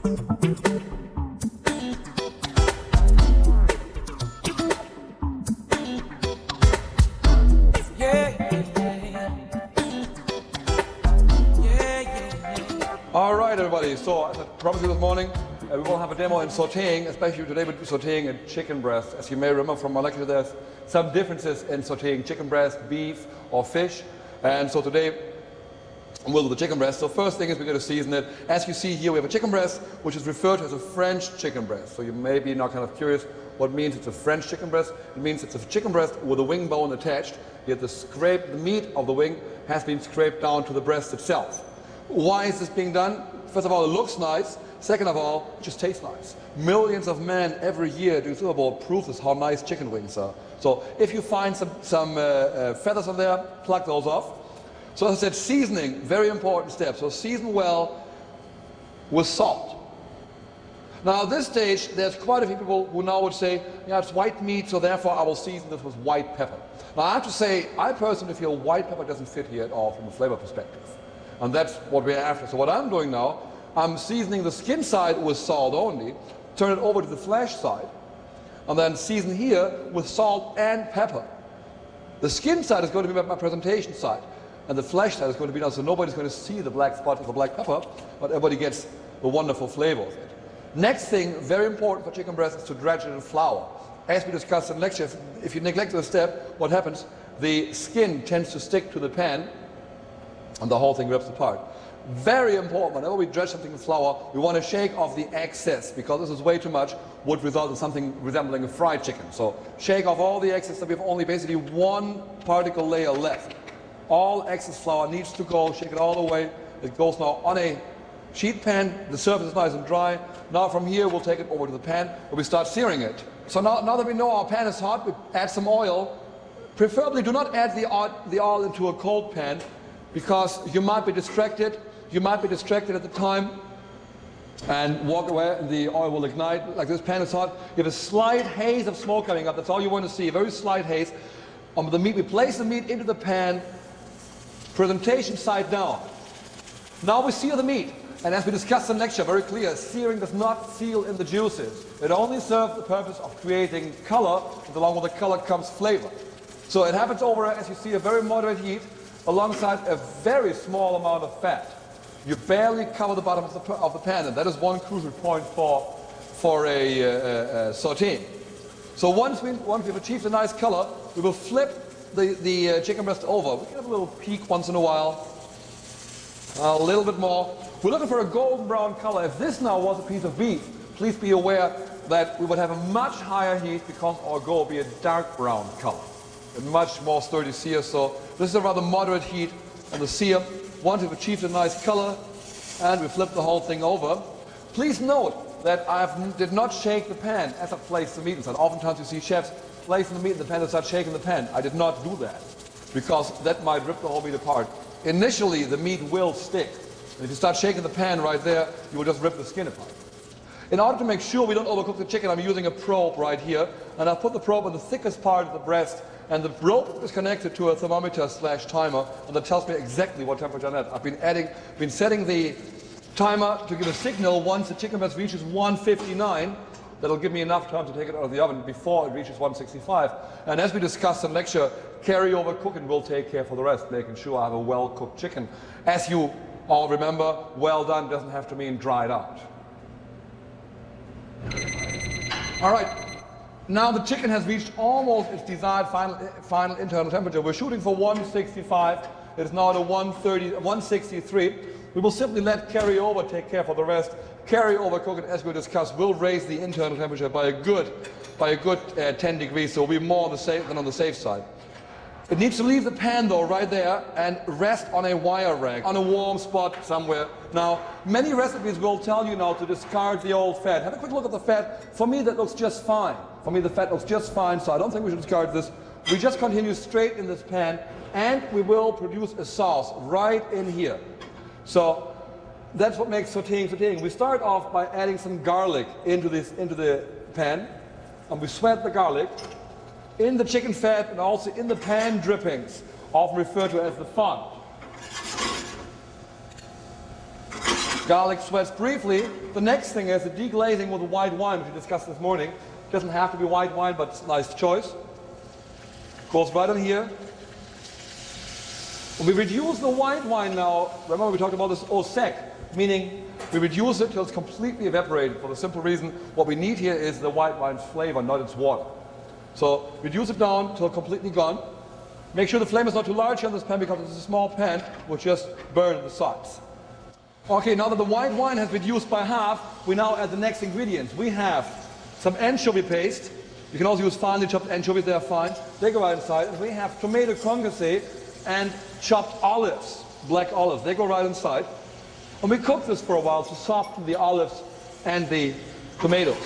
All right, everybody. So, as I promised you this morning, we will have a demo in sautéing, especially today we'll be sautéing a chicken breast. As you may remember from my lecture, there's some differences in sautéing chicken breast, beef, or fish. And so today we'll do the chicken breast. So first thing is we're going to season it. As you see here, we have a chicken breast, which is referred to as a French chicken breast. So you may be now kind of curious what means it's a French chicken breast. It means it's a chicken breast with a wing bone attached. Yet the meat of the wing has been scraped down to the breast itself. Why is this being done? First of all, it looks nice. Second of all, it just tastes nice. Millions of men every year doing Super Bowl prove this how nice chicken wings are. So if you find some feathers on there, pluck those off. So as I said, seasoning, very important step. So season well with salt. Now at this stage, there's quite a few people who now would say, yeah, it's white meat, so therefore I will season this with white pepper. Now I have to say, I personally feel white pepper doesn't fit here at all from a flavor perspective. And that's what we're after. So what I'm doing now, I'm seasoning the skin side with salt only, turn it over to the flesh side, and then season here with salt and pepper. The skin side is going to be my presentation side, and the flesh side is going to be now, so nobody's going to see the black spot of the black pepper, but everybody gets the wonderful flavor of it. Next thing, very important for chicken breast, is to dredge it in flour. As we discussed in lecture, if you neglect this step, what happens? The skin tends to stick to the pan, and the whole thing rips apart. Very important, whenever we dredge something in flour, we want to shake off the excess, because this is way too much, would result in something resembling a fried chicken. So shake off all the excess, so we have only basically one particle layer left. All excess flour needs to go, shake it all the way. It goes now on a sheet pan, the surface is nice and dry. Now from here we'll take it over to the pan where we start searing it. So now that we know our pan is hot, we add some oil. Preferably do not add the oil into a cold pan, because you might be distracted. You might be distracted at the time and walk away and the oil will ignite. Like this pan is hot. You have a slight haze of smoke coming up. That's all you want to see, a very slight haze. On the meat, we place the meat into the pan, presentation side down. Now we sear the meat. And as we discussed in lecture, very clear, searing does not seal in the juices. It only serves the purpose of creating color, and along with the color comes flavor. So it happens over, as you see, a very moderate heat, alongside a very small amount of fat. You barely cover the bottom of the pan, and that is one crucial point for a sauté. So once we've achieved a nice color, we will flip the chicken breast over. We can have a little peek once in a while, a little bit more. We're looking for a golden brown color. If this now was a piece of beef, please be aware that we would have a much higher heat, because our goal would be a dark brown color, a much more sturdy sear. So this is a rather moderate heat on the sear. Once we've achieved a nice color and we flip the whole thing over, please note that I did not shake the pan as I placed the meat inside. Oftentimes you see chefs placing the meat in the pan and start shaking the pan. I did not do that, because that might rip the whole meat apart. Initially the meat will stick, and if you start shaking the pan right there, you will just rip the skin apart. In order to make sure we don't overcook the chicken, I'm using a probe right here, and I've put the probe in the thickest part of the breast, and the rope is connected to a thermometer/timer, and that tells me exactly what temperature I'm at. I've been setting the timer to give a signal once the chicken breast reaches 159. That'll give me enough time to take it out of the oven before it reaches 165. And as we discussed in lecture, carryover cooking will take care for the rest, making sure I have a well-cooked chicken. As you all remember, well done doesn't have to mean dried out. All right. Now the chicken has reached almost its desired final internal temperature. We're shooting for 165. It is now at 163. We will simply let carryover take care for the rest. Carryover cooking, as we discussed, will raise the internal temperature by a good 10 degrees. So we'll be more on the safe than on the safe side. It needs to leave the pan though right there and rest on a wire rack, on a warm spot somewhere. Now, many recipes will tell you now to discard the old fat. Have a quick look at the fat. For me, that looks just fine. For me, the fat looks just fine, so I don't think we should discard this. We just continue straight in this pan, and we will produce a sauce right in here. So that's what makes sautéing. We start off by adding some garlic into the pan, and we sweat the garlic in the chicken fat and also in the pan drippings, often referred to as the fond. Garlic sweats briefly. The next thing is the deglazing with white wine, which we discussed this morning. It doesn't have to be white wine, but it's a nice choice. Goes right in here. When we reduce the white wine now, remember we talked about this au sec, meaning we reduce it till it's completely evaporated for the simple reason what we need here is the white wine's flavor, not its water. So reduce it down till completely gone. Make sure the flame is not too large here on this pan because it's a small pan, which just burn the sides. Okay, now that the white wine has reduced by half, we now add the next ingredients. We have some anchovy paste. You can also use finely chopped anchovies, they are fine. They go right inside. And we have tomato concassé and chopped olives, black olives. They go right inside. And we cook this for a while to soften the olives and the tomatoes.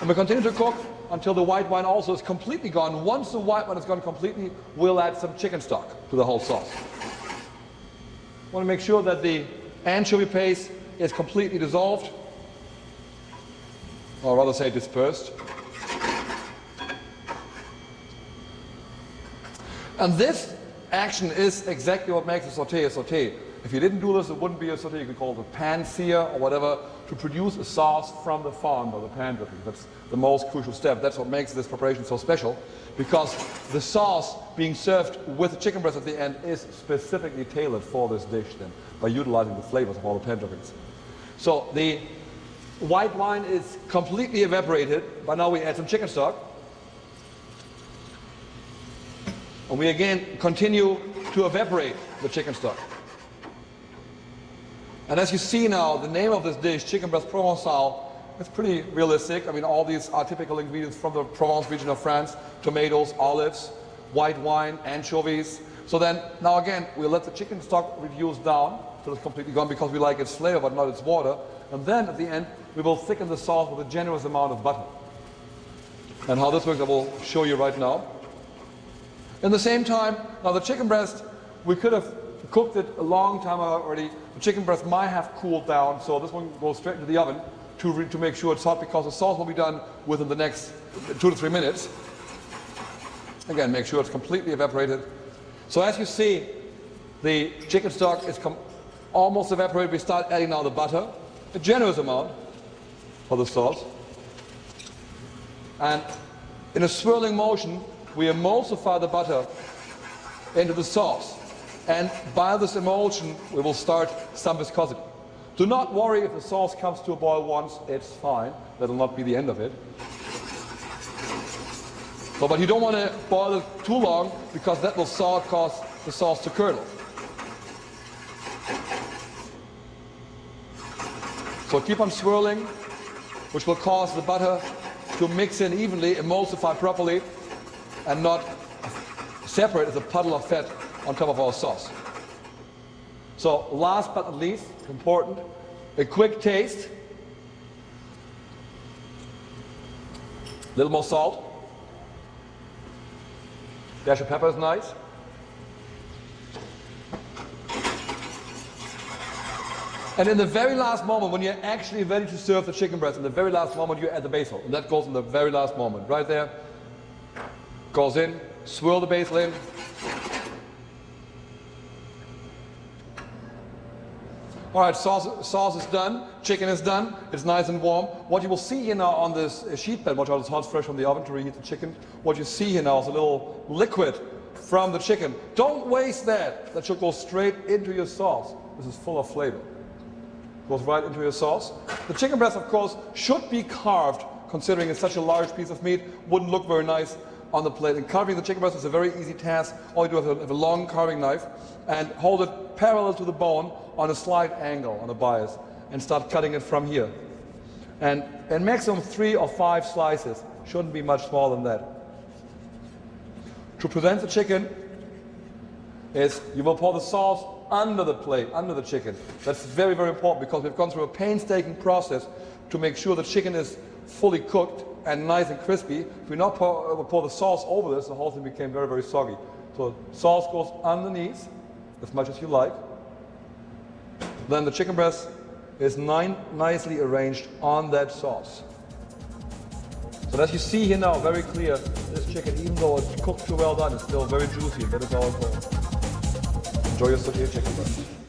And we continue to cook until the white wine also is completely gone. Once the white wine is gone completely, we'll add some chicken stock to the whole sauce. Want to make sure that the anchovy paste is completely dissolved, or rather say dispersed. And this action is exactly what makes a sauté a sauté. If you didn't do this, it wouldn't be a sauté. You could call it a pan sear or whatever, to produce a sauce from the fond or the pan dripping. That's the most crucial step. That's what makes this preparation so special, because the sauce being served with the chicken breast at the end is specifically tailored for this dish then, by utilizing the flavors of all the pan drippings. So the white wine is completely evaporated, but now we add some chicken stock. And we again continue to evaporate the chicken stock. And as you see now, the name of this dish, chicken breast provençal, it's pretty realistic. I mean, all these are typical ingredients from the Provence region of France: tomatoes, olives, white wine, anchovies. So then, now again, we'll let the chicken stock reduce down till it's completely gone, because we like its flavor but not its water. And then at the end, we will thicken the sauce with a generous amount of butter. And how this works, I will show you right now. In the same time, now the chicken breast, we could have cooked it a long time already. The chicken breast might have cooled down, so this one goes straight into the oven to make sure it's hot, because the sauce will be done within the next 2 to 3 minutes. Again, make sure it's completely evaporated. So as you see, the chicken stock is almost evaporated. We start adding now the butter, a generous amount for the sauce. And in a swirling motion, we emulsify the butter into the sauce. And by this emulsion, we will start some viscosity. Do not worry if the sauce comes to a boil once, it's fine. That will not be the end of it. So, but you don't want to boil it too long, because that will cause the sauce to curdle. So keep on swirling, which will cause the butter to mix in evenly, emulsify properly, and not separate as a puddle of fat on top of our sauce. So last but not least, important, a quick taste. A little more salt. Dash of pepper is nice. And in the very last moment, when you're actually ready to serve the chicken breast, in the very last moment you add the basil. And that goes in the very last moment. Right there. Goes in. Swirl the basil in. All right, sauce is done, chicken is done, it's nice and warm. What you will see here now on this sheet pan, which is hot fresh from the oven to reheat the chicken, what you see here now is a little liquid from the chicken. Don't waste that. That should go straight into your sauce. This is full of flavor. Goes right into your sauce. The chicken breast, of course, should be carved, considering it's such a large piece of meat. Wouldn't look very nice on the plate. And carving the chicken breast is a very easy task. All you do is have a long carving knife and hold it parallel to the bone on a slight angle, on a bias, and start cutting it from here. And maximum 3 or 5 slices. Shouldn't be much smaller than that. To present the chicken is you will pour the sauce under the plate, under the chicken. That's very, very important, because we've gone through a painstaking process to make sure the chicken is fully cooked and nice and crispy. If we not pour the sauce over this, the whole thing became very, very soggy. So sauce goes underneath as much as you like. Then the chicken breast is nicely arranged on that sauce. So as you see here now, very clear, this chicken, even though it's cooked too well done, it's still very juicy. That is our goal. Enjoy your sautéed chicken breast.